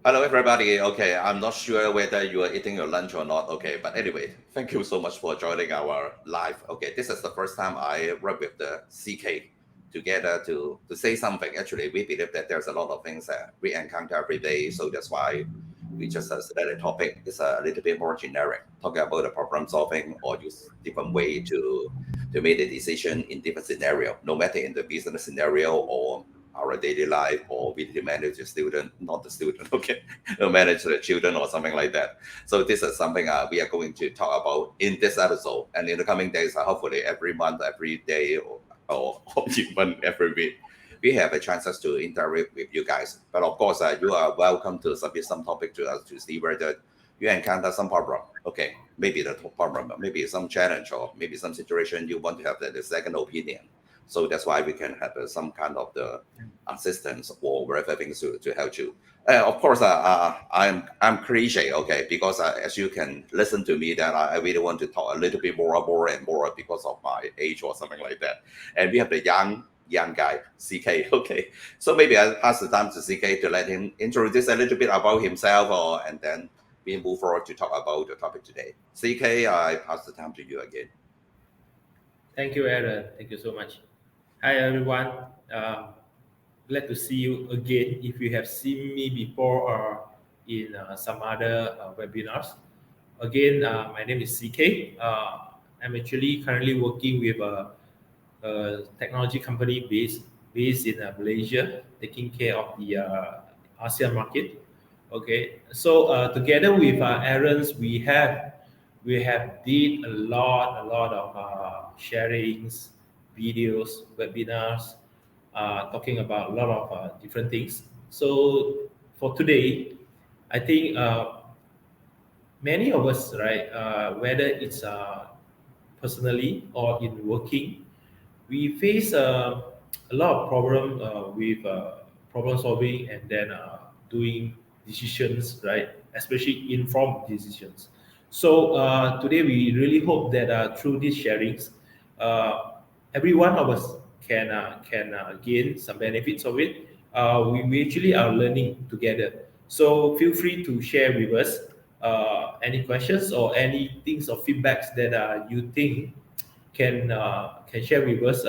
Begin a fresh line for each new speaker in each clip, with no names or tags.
Hello, everybody. Okay, I'm not sure whether you are eating your lunch or not. Okay, but anyway, thank you so much for joining our live. Okay, this is the first time I work with the CK together to say something. Actually, we believe that there's a lot of things that we encounter every day, so that's why we just select a topic is a little bit more generic, talking about the problem solving or use different way to make a decision in different scenario, no matter in the business scenario or our daily life, or we need to manage the student, not the student, okay, to manage the children or something like that. So this is something we are going to talk about in this episode, and in the coming days, hopefully every month, every day, or even every week, we have a chances to interact with you guys. But of course, you are welcome to submit some topic to us to see whether you encounter some problem. Okay, maybe the problem, maybe some challenge, or maybe some situation you want to have the second opinion. So that's why we can have some kind of the assistance or whatever things to help you. Of course, I'm cliche, okay, because as you can listen to me, that I really want to talk a little bit more and more because of my age or something like that. And we have the young guy CK, okay. So maybe I'll pass the time to CK to let him introduce a little bit about himself, or and then we move forward to talk about the topic today. CK, I pass the time to you again.
Thank you, Aaron. Thank you so much. Hi, everyone. Uh, Glad to see you again. If you have seen me before or in some other webinars, again, my name is CK. I'm actually currently working with a technology company based in Malaysia, taking care of the ASEAN market. Okay, so together with Aaron's, we have did a lot of sharings, videos, webinars, talking about a lot of different things. So for today, I think many of us, right, whether it's personally or in working, we face a lot of problem with problem solving and then doing decisions, right? Especially informed decisions. So today we really hope that through these sharings, uh, every one of us can gain some benefits of it. We actually are learning together. So feel free to share with us any questions or any things or feedbacks that you think can share with us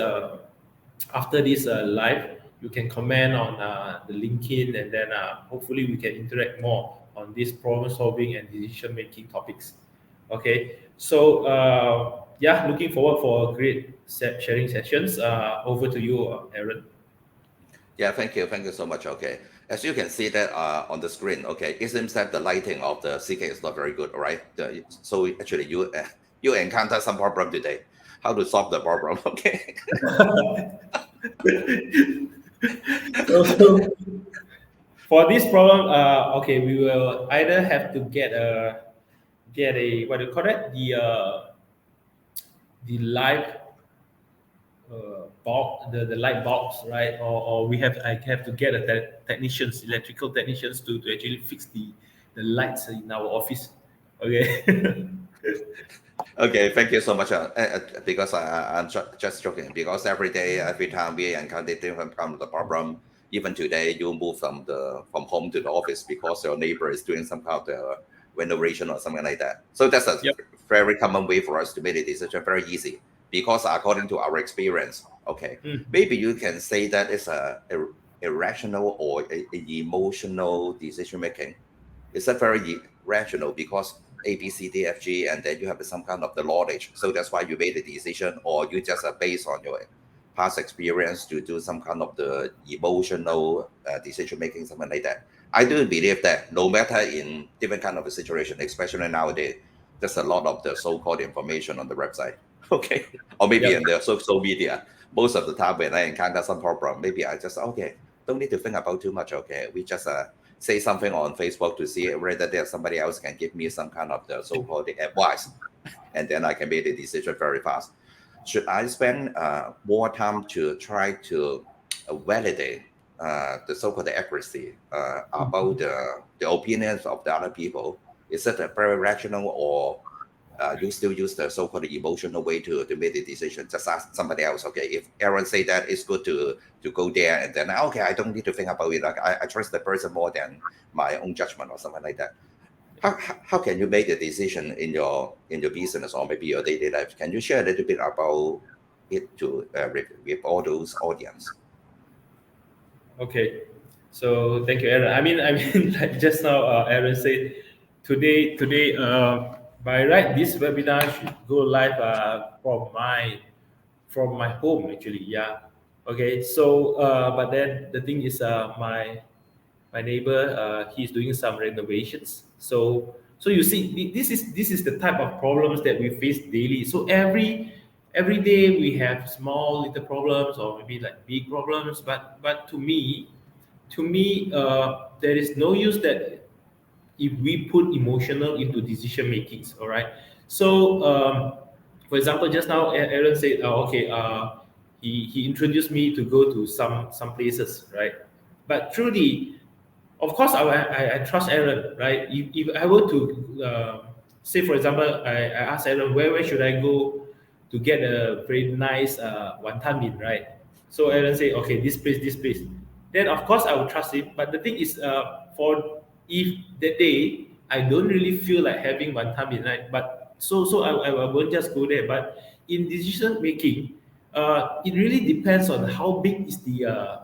after this live. You can comment on the LinkedIn, and then hopefully we can interact more on these problem solving and decision making topics. Okay, so yeah, looking forward for a great sharing sessions. Over to you, Aaron.
Yeah, thank you so much. Okay, as you can see that on the screen, okay, it seems that the lighting of the CK is not very good, right? So actually, you encounter some problem today. How to solve the problem? Okay.
So for this problem, okay, we will either have to get a what do you call it, the live bulb, the light bulbs, right? Or I have to get a technicians, electrical technicians to actually fix the lights in our office. Okay.
Okay, thank you so much. Because I'm just joking. Because every day, every time we encounter different kind of the problem, even today, you move from home to the office because your neighbor is doing some kind of the renovation or something like that. So that's a
Yep.
very common way for us to make a decision. Very easy because according to our experience, okay,
Mm.
maybe you can say that it's a irrational or a emotional decision making. It's a very rational because A, B, C, D, F, G, and then you have some kind of the knowledge. So that's why you made a decision, or you just based on your past experience to do some kind of the emotional decision making, something like that. I do believe that no matter in different kind of a situation, especially nowadays, there's a lot of the so-called information on the website. Okay, or maybe
Yep.
in the social media. Most of the time when I encounter some problem, maybe I just okay, don't need to think about too much. Okay, we just say something on Facebook to see whether there's somebody else can give me some kind of the so-called advice, and then I can make the decision very fast. Should I spend more time to try to validate the so-called accuracy about the opinions of the other people? Is it a very rational, or you still use the so-called emotional way to make the decision. Just ask somebody else. Okay, if Aaron say that it's good to go there, and then okay, I don't need to think about it. Like I trust the person more than my own judgment or something like that. How can you make the decision in your business or maybe your daily life? Can you share a little bit about it to with all those audience?
Okay, so thank you, Aaron. Like just now, Aaron said today, by right, this webinar should go live from my home actually. Yeah. Okay. So, but then the thing is, my neighbor, he's doing some renovations. So you see, this is the type of problems that we face daily. So every day we have small little problems or maybe like big problems. But to me, there is no use that if we put emotional into decision makings. All right. So for example, just now Aaron said, okay, he introduced me to go to some places, right? But truly, of course, I trust Aaron, right? If I were to say, for example, I ask Aaron, where should I go to get a very nice wanton mee, right? So Aaron say, okay, this place. Then of course I will trust him. But the thing is, for if that day I don't really feel like having wanton mee, right? But so I won't just go there. But in decision making, it really depends on how big is the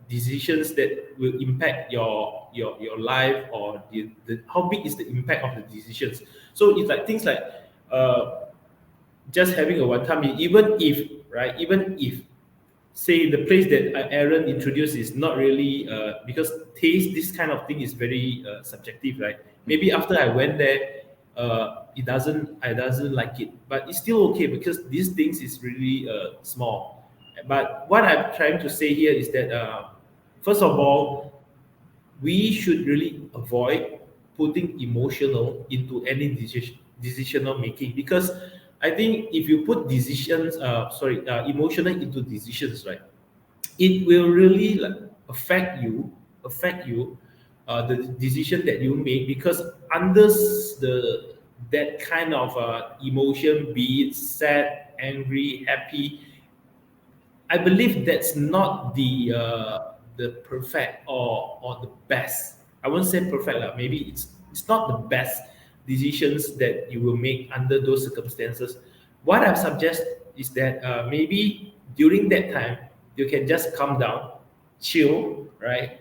decisions that will impact your life, or the how big is the impact of the decisions. So it's like things like uh, just having a one time, even if, right, even if say the place that Aaron introduced is not really, because taste, this kind of thing is very subjective, right? Maybe after I went there, I doesn't like it, but it's still okay because these things is really small. But what I'm trying to say here is that first of all, we should really avoid putting emotional into any decisional making, because I think if you put emotional into decisions, right, it will really like affect you the decision that you make, because under the that kind of emotion, be it sad, angry, happy, I believe that's not the perfect or the best. I won't say perfect, lah. Maybe it's not the best decisions that you will make under those circumstances. What I suggest is that maybe during that time you can just calm down, chill, right?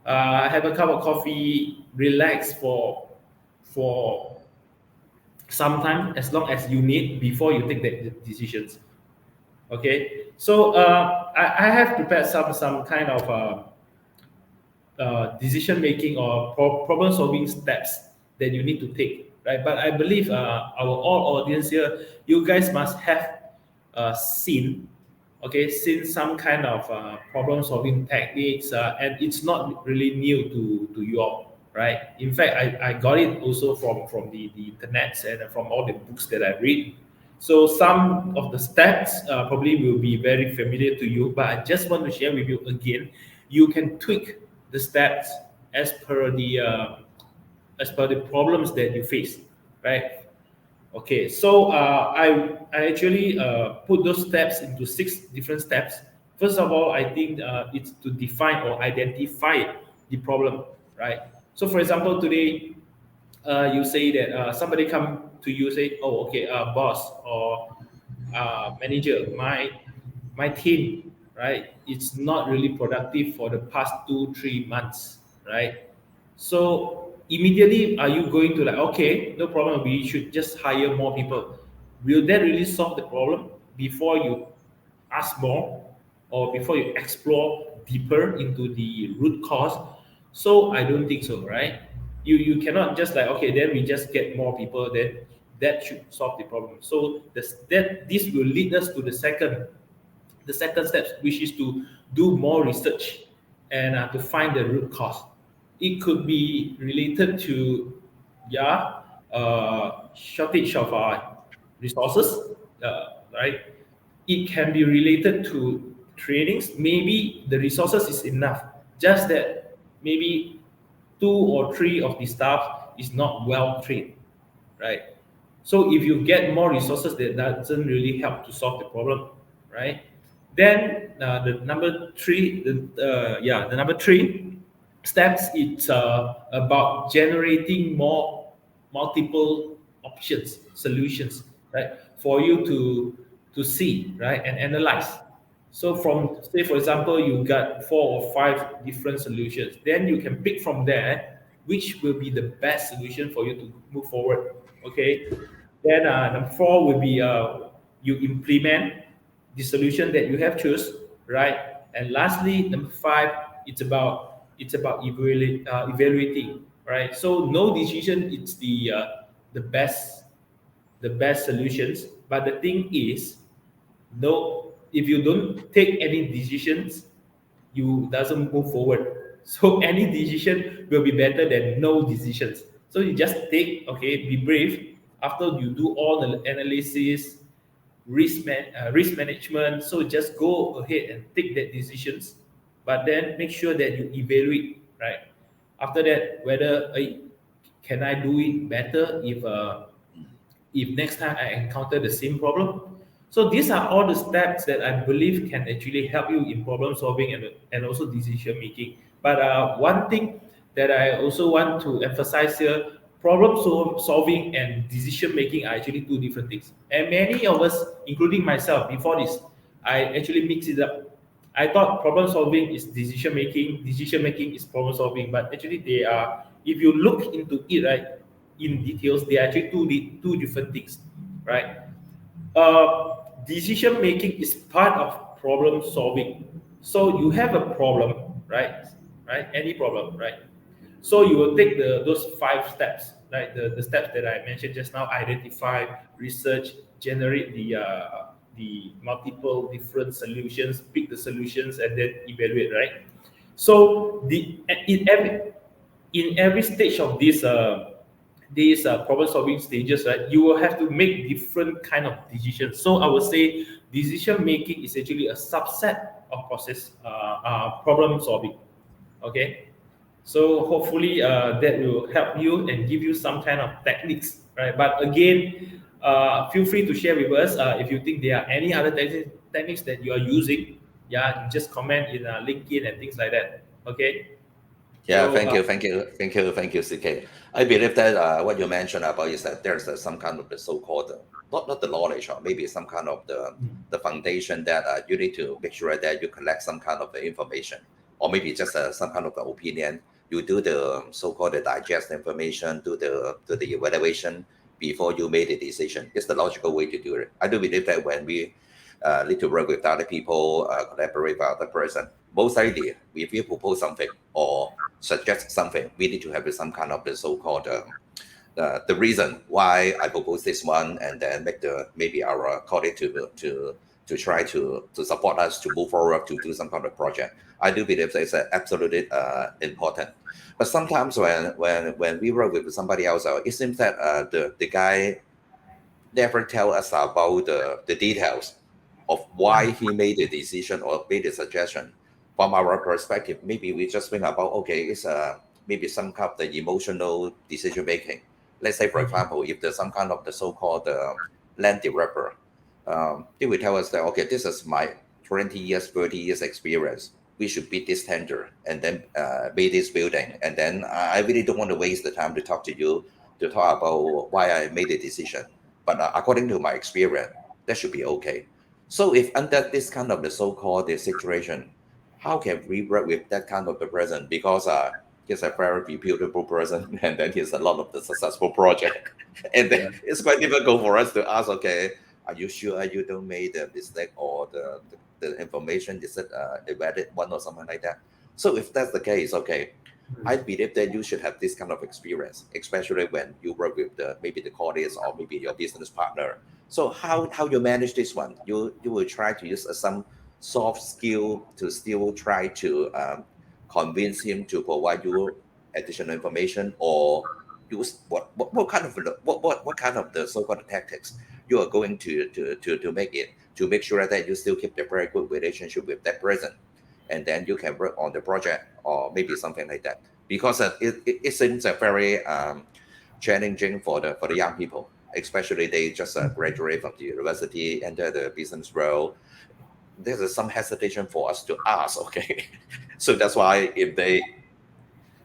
Have a cup of coffee, relax for some time, as long as you need before you take that decisions. Okay, so I have prepared some kind of decision making or problem solving steps that you need to take, right? But I believe our all audience here, you guys must have seen, okay, seen some kind of problem solving techniques, and it's not really new to you all, right? In fact, I got it also from the internet and from all the books that I read. So some of the steps probably will be very familiar to you, but I just want to share with you again. You can tweak the steps as per the problems that you face, right? Okay, so I actually put those steps into 6 different steps. First of all, I think it's to define or identify the problem, right? So, for example, today you say that somebody come to you say, oh, okay, boss or manager, my team, right, it's not really productive for the past 2 3 months, right? So immediately, are you going to like, okay, no problem, we should just hire more people? Will that really solve the problem before you ask more, or before you explore deeper into the root cause? So I don't think so, right? You cannot just like, okay, then we just get more people, then that should solve the problem. So this will lead us to the second step, which is to do more research and to find the root cause. It could be related to, yeah, shortage of resources, right? It can be related to trainings. Maybe the resources is enough, just that maybe 2 or 3 of the staff is not well trained, right? So if you get more resources, that doesn't really help to solve the problem, right? Then the number three, the number three steps, it's about generating more multiple options, solutions, right, for you to see, right, and analyze. So from, say for example, you got 4 or 5 different solutions, then you can pick from there which will be the best solution for you to move forward. Okay. Then number 4 will be you implement the solution that you have choose, right? And lastly, number 5, it's about evaluating, right? So no decision it's the best the best solutions, but the thing is, no, if you don't take any decisions, you doesn't move forward. So any decision will be better than no decisions. So you just take, okay, be brave. After you do all the analysis, risk management, so just go ahead and take that decisions, but then make sure that you evaluate, right? After that, whether can I do it better if next time I encounter the same problem. So these are all the steps that I believe can actually help you in problem solving and also decision making. But one thing that I also want to emphasize here, solving and decision making are actually two different things. And many of us, including myself, before this, I actually mix it up. I thought problem solving is decision making is problem solving, but actually they are, if you look into it, right, in details, they are actually two different things, right? Decision making is part of problem solving. So you have a problem, right? Right? Any problem, right? So you will take those 5 steps, right? The steps that I mentioned just now: identify, research, generate the multiple different solutions, pick the solutions, and then evaluate, right? So in every stage of these problem solving stages, right, you will have to make different kind of decisions. So I would say decision making is actually a subset of problem solving. Okay. So hopefully that will help you and give you some kind of techniques, right? But again, feel free to share with us if you think there are any other techniques that you are using. Yeah, you just comment in LinkedIn and things like that. Okay.
Yeah,
So
thank you, thank you, thank you, thank you, CK. I believe that what you mentioned about is that there's some kind of the so-called not the knowledge, or maybe some kind of the foundation that you need to make sure that you collect some kind of the information, or maybe just some kind of the opinion. You do the so-called the digest information, do the evaluation before you made a decision. It's the logical way to do it. I do believe that when we need to work with other people, collaborate with other person, most likely if you propose something or suggest something, we need to have some kind of the so-called the reason why I propose this one, and then make the maybe our colleague to try to support us to move forward to do some kind of project. I do believe that it's absolutely important. But sometimes when we work with somebody else, it seems that the guy never tell us about the details of why he made the decision or made the suggestion. From our perspective, maybe we just think about, okay, it's maybe some kind of the emotional decision making. Let's say, for example, if there's some kind of the so-called land developer, they will tell us that, okay, this is my 20 years, 30 years experience. We should beat this tender and then build this building. And then I really don't want to waste the time to talk to you to talk about why I made the decision. But according to my experience, that should be okay. So if under this kind of the so-called the situation, how can we work with that kind of the person? Because he's a very reputable person, and then he's a lot of the successful project, and then it's quite difficult for us to ask, okay, are you sure you don't made a mistake, or the information is a valid one or something like that? So if that's the case, okay, I believe that you should have this kind of experience, especially when you work with the maybe the colleagues or maybe your business partner. So how you manage this one? You will try to use some soft skill to still try to convince him to provide you additional information, or use what kind of what kind of the so-called tactics you are going to make it to make sure that you still keep the very good relationship with that person, and then you can work on the project or maybe something like that, because it seems very challenging for the young people. especially they just graduate from the university, enter the business world. There's some hesitation for us to ask, okay? So that's why if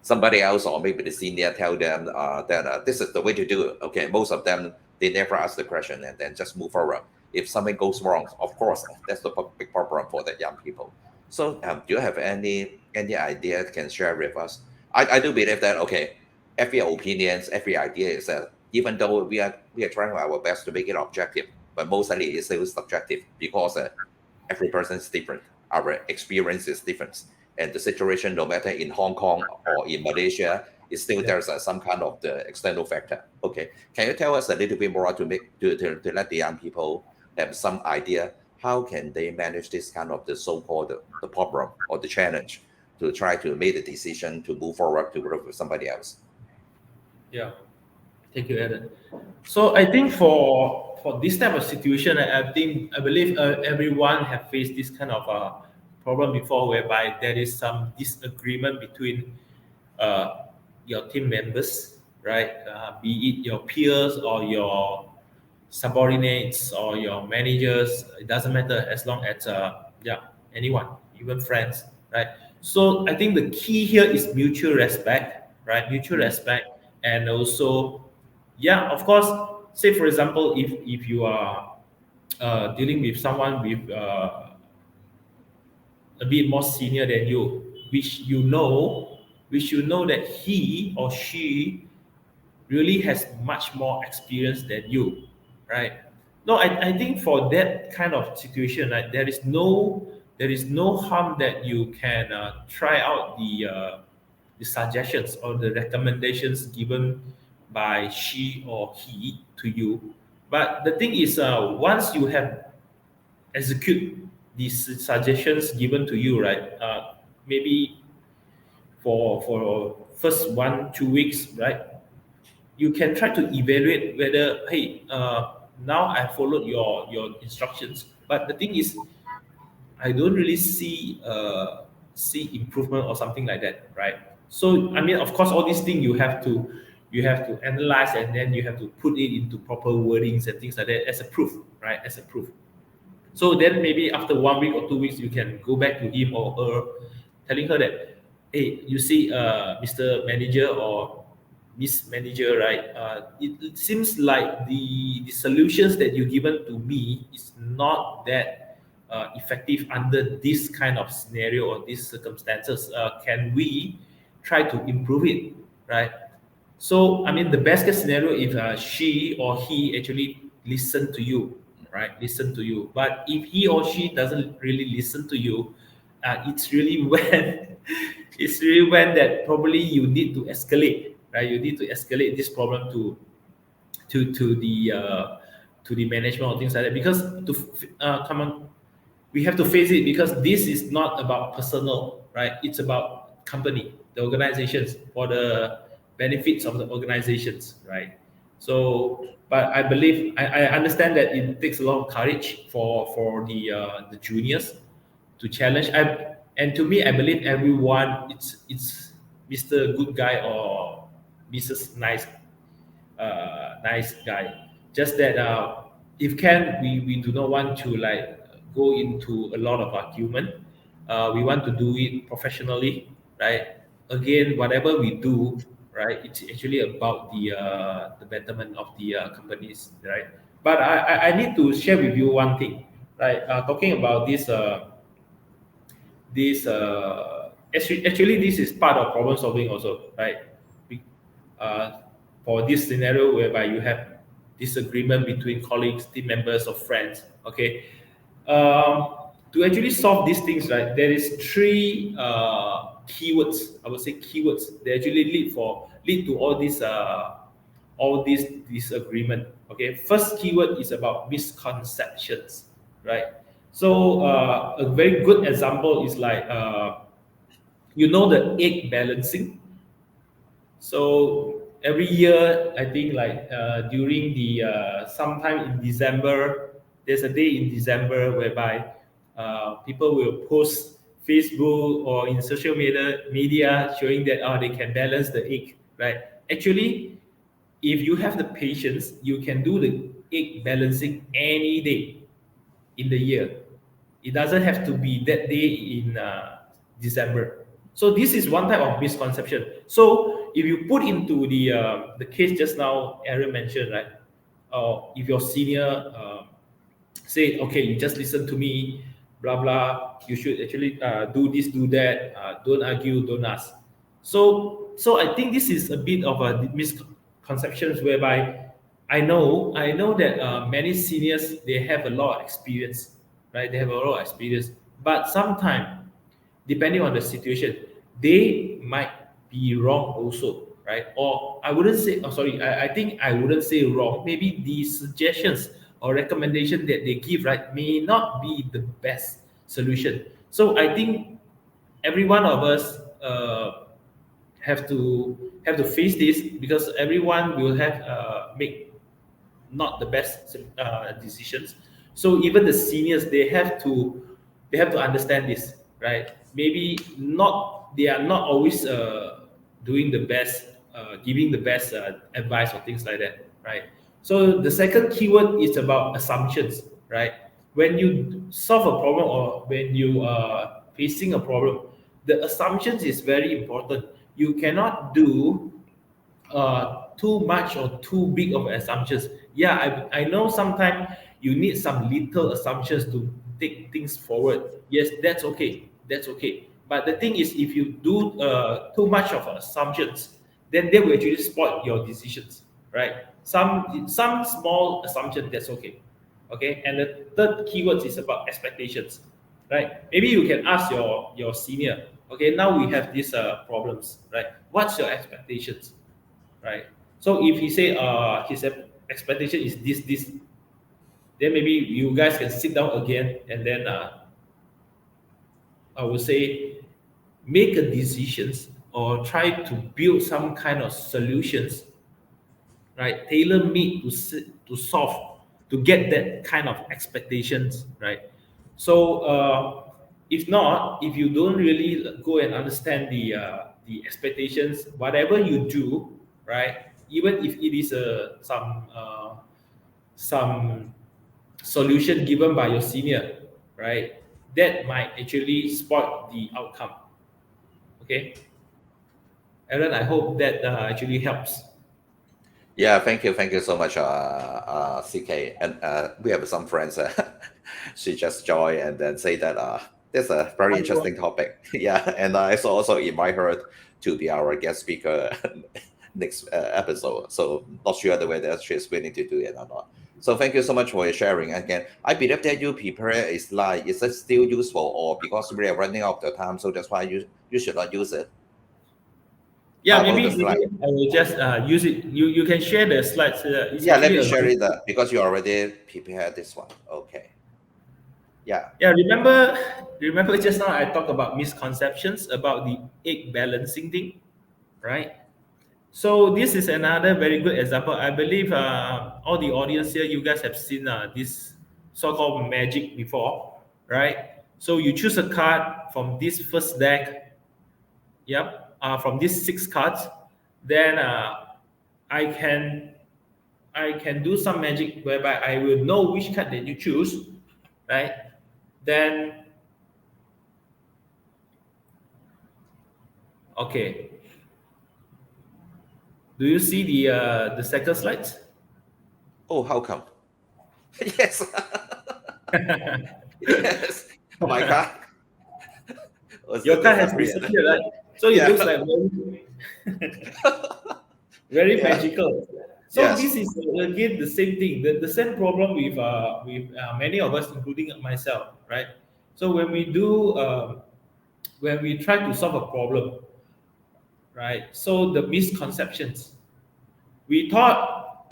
somebody else or maybe the senior tell them that this is the way to do it, okay, most of them, they never ask the question and then just move forward. If something goes wrong, of course, that's the big problem for the young people. So do you have any idea can share with us? I do believe that, okay, every opinions, every idea is even though we are trying our best to make it objective, but mostly it's still subjective because every person is different. Our experience is different. And the situation, no matter in Hong Kong or in Malaysia, is still there's some kind of the external factor. Okay, can you tell us a little bit more to let the young people have some idea how can they manage this kind of the so-called the problem or the challenge to try to make the decision to move forward to work with somebody else?
Yeah. Thank you, Aaron. So I think for this type of situation, I believe everyone have faced this kind of problem before, whereby there is some disagreement between your team members, right? Be it your peers or your subordinates or your managers. It doesn't matter as long as anyone, even friends, right? So I think the key here is mutual respect, right? Mutual respect, and also, yeah, of course. Say for example, if you are dealing with someone with a bit more senior than you, which you know that he or she really has much more experience than you, right? No, I think for that kind of situation, right, there is no harm that you can try out the suggestions or the recommendations given by she or he to you. But the thing is, once you have execute these suggestions given to you, right? Maybe for first 1 2 weeks, right? You can try to evaluate whether, hey, now I followed your instructions, but the thing is, I don't really see improvement or something like that, right? So I mean, of course, all these things you have to analyze, and then you have to put it into proper wordings and things like that as a proof, right? As a proof. So then maybe after 1 week or 2 weeks, you can go back to him or her, telling her that, hey, you see, Mr. Manager or Miss Manager, right? It seems like the solutions that you given to me is not that effective under this kind of scenario or these circumstances. Can we try to improve it, right? So, I mean, the best case scenario, if she or he actually listen to you, right? Listen to you. But if he or she doesn't really listen to you, it's really when that probably you need to escalate, right? You need to escalate this problem to the management or things like that, because come on, we have to face it, because this is not about personal, right? It's about company, the organizations, for the benefits of the organizations, right? So, but I believe I understand that it takes a lot of courage for the juniors to challenge. And to me, I believe everyone, it's Mr. Good Guy or Mrs. Nice guy. Just that if can, we do not want to like go into a lot of argument. We want to do it professionally, right? Again, whatever we do, right, it's actually about the betterment of the companies, right? But I need to share with you one thing, right? Talking about actually this is part of problem solving also, right? We- uh, for this scenario whereby you have disagreement between colleagues, team members, or friends, okay. To actually solve these things, right, there is three keywords. I would say keywords. They actually lead to all these disagreement. Okay, first keyword is about misconceptions, right? So a very good example is like the egg balancing. So every year, I think like during the sometime in December, there's a day in December whereby people will post Facebook or in social media showing that they can balance the egg, right? Actually, if you have the patience, you can do the egg balancing any day in the year. It doesn't have to be that day in December. So this is one type of misconception. So if you put into the case just now, Aaron mentioned, right? If your senior say, okay, you just listen to me, blah blah. You should actually do this, do that. Don't argue, don't ask. So I think this is a bit of a misconceptions whereby I know that many seniors they have a lot of experience, right? They have a lot of experience, but sometimes depending on the situation, they might be wrong also, right? Or I wouldn't say, oh, sorry, I think I wouldn't say wrong. Maybe the suggestions or recommendation that they give, right, may not be the best solution. So I think every one of us have to face this because everyone will have make not the best decisions. So even the seniors, they have to understand this, right? Maybe not they are not always doing the best, giving the best advice or things like that, right? So the second keyword is about assumptions, right? When you solve a problem or when you are facing a problem, the assumptions is very important. You cannot do too much or too big of assumptions. Yeah, I know sometimes you need some little assumptions to take things forward. Yes, that's okay. That's okay. But the thing is, if you do too much of assumptions, then they will actually spoil your decisions, right? Some small assumption, that's okay. Okay. And the third keyword is about expectations, right? Maybe you can ask your senior. Okay, now we have these problems, right? What's your expectations? Right? So if he say his expectation is this, then maybe you guys can sit down again and then I would say make a decisions or try to build some kind of solutions, right? Tailor made to solve to get that kind of expectations, right? So if not, if you don't really go and understand the expectations, whatever you do, right? Even if it is some solution given by your senior, right? That might actually spoil the outcome. Okay, Aaron, I hope that actually helps.
Yeah, thank you so much, CK. And we have some friends. She just joined and then say that this a very interesting topic. Yeah, and I also invite her to be our guest speaker next episode. So not sure the way that she's willing to do it or not. So thank you so much for your sharing again. I believe that you prepare is like is it still useful or because we are running out of time, so that's why you should not use it.
Yeah,
How about the
maybe
slide?
I will just use it. You can share the slides. It's
Yeah, let
actually
me
a
share it because you already prepared this one. Okay. Yeah.
yeah. Remember just now I talked about misconceptions about the egg balancing thing, right? So this is another very good example. I believe all the audience here, you guys have seen this so-called magic before, right? So you choose a card from this first deck. Yep. From these six cards, then I can I can do some magic whereby I will know which card that you choose, right? Then okay, do you see the second slides?
Oh, how come? Yes. Yes. My car was
Your card has
disappeared.
disappeared, right? So it
Yeah.
looks like very, very
Yeah.
magical. So
Yes.
this is again the same thing, the same problem with many of us, including myself, right? So when we try to solve a problem, right? So the misconceptions. We thought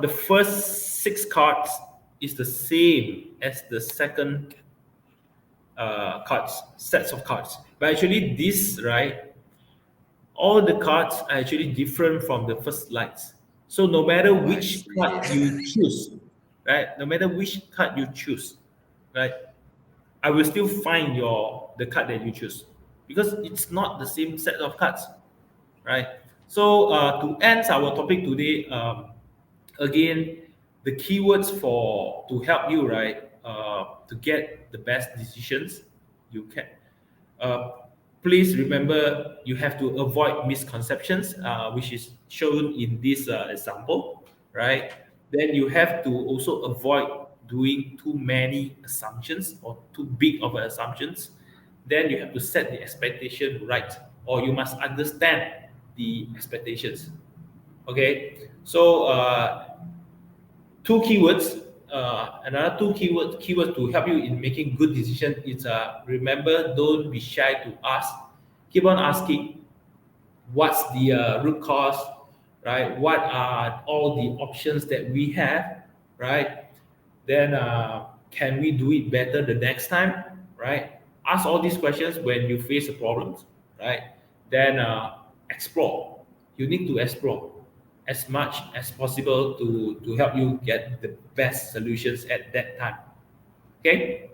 the first six cards is the same as the second cards, sets of cards. But actually, this right, all the cards are actually different from the first slides. So no matter
I
which
see.
card you choose, right? No matter which card you choose, right? I will still find the card that you choose because it's not the same set of cards, right? So to end our topic today, again, the keywords for to help you, right, to get the best decisions you can. Uh, Please remember you have to avoid misconceptions, which is shown in this example, right? Then you have to also avoid doing too many assumptions or too big of assumptions. Then you have to set the expectation right, or you must understand the expectations. Okay, so two keywords. Another two keyword to help you in making good decision is remember, don't be shy to ask. Keep on asking what's the root cause, right? What are all the options that we have, right? Then can we do it better the next time, right? Ask all these questions when you face a problem, right? Then explore. You need to explore as much as possible to help you get the best solutions at that time. Okay,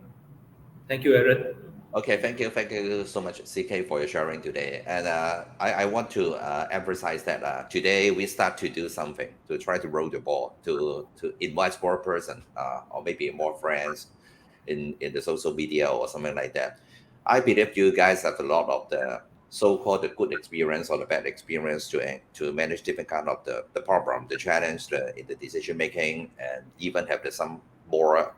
thank you, Aaron.
Okay, thank you so much, CK, for your sharing today. And I want to emphasize that today we start to do something to try to roll the ball to invite more person or maybe more friends in the social media or something like that. I believe you guys have a lot of the so-called the good experience or the bad experience to manage different kind of the problem, the challenge, in the decision making, and even have some more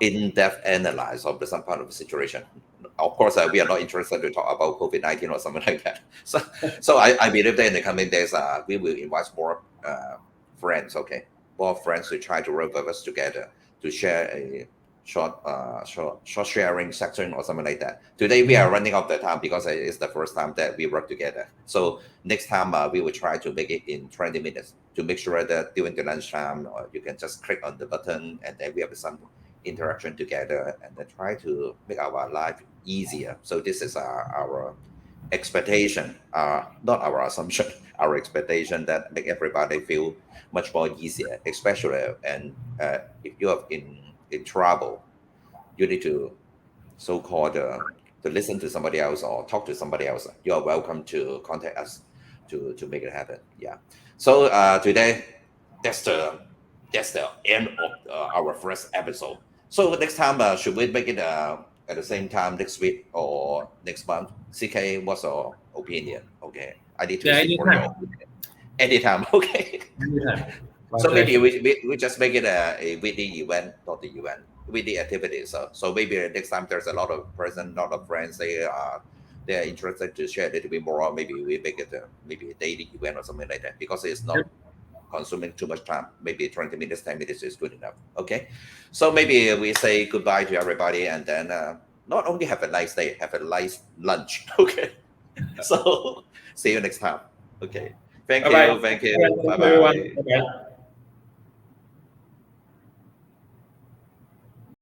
in-depth analyze of some part of the situation. Of course, we are not interested to talk about COVID-19 or something like that. So I believe that in the coming days, we will invite more friends, okay, more friends to try to work with us together to share a short sharing section or something like that. Today we are running out of the time because it's the first time that we work together. So next time we will try to make it in 20 minutes to make sure that during the lunchtime you can just click on the button and then we have some interaction together and then try to make our life easier. So this is our expectation, not our assumption, our expectation that make everybody feel much more easier, especially and if you are in trouble, you need to so-called to listen to somebody else or talk to somebody else. You are welcome to contact us to make it happen. Yeah. So today, that's the that's the end of our first episode. So next time, should we make it at the same time next week or next month? CK, what's your opinion? Okay, I need to
Yeah,
seek for your
anytime.
opinion. Anytime, okay.
Anytime. My
So maybe
pleasure.
we just make it a weekly event, not the event, weekly activity. So maybe next time there's a lot of person, lot of friends, they are interested to share a little bit more. Or maybe we make it maybe a daily event or something like that because it's
Yep.
not consuming too much time. Maybe 20 minutes, 10 minutes is good enough. Okay. So maybe we say goodbye to everybody and then not only have a nice day, have a nice lunch. Okay. So see you next time. Okay.
Bye bye.
Thank you. Bye
Thank you, everyone.
bye.
Bye bye.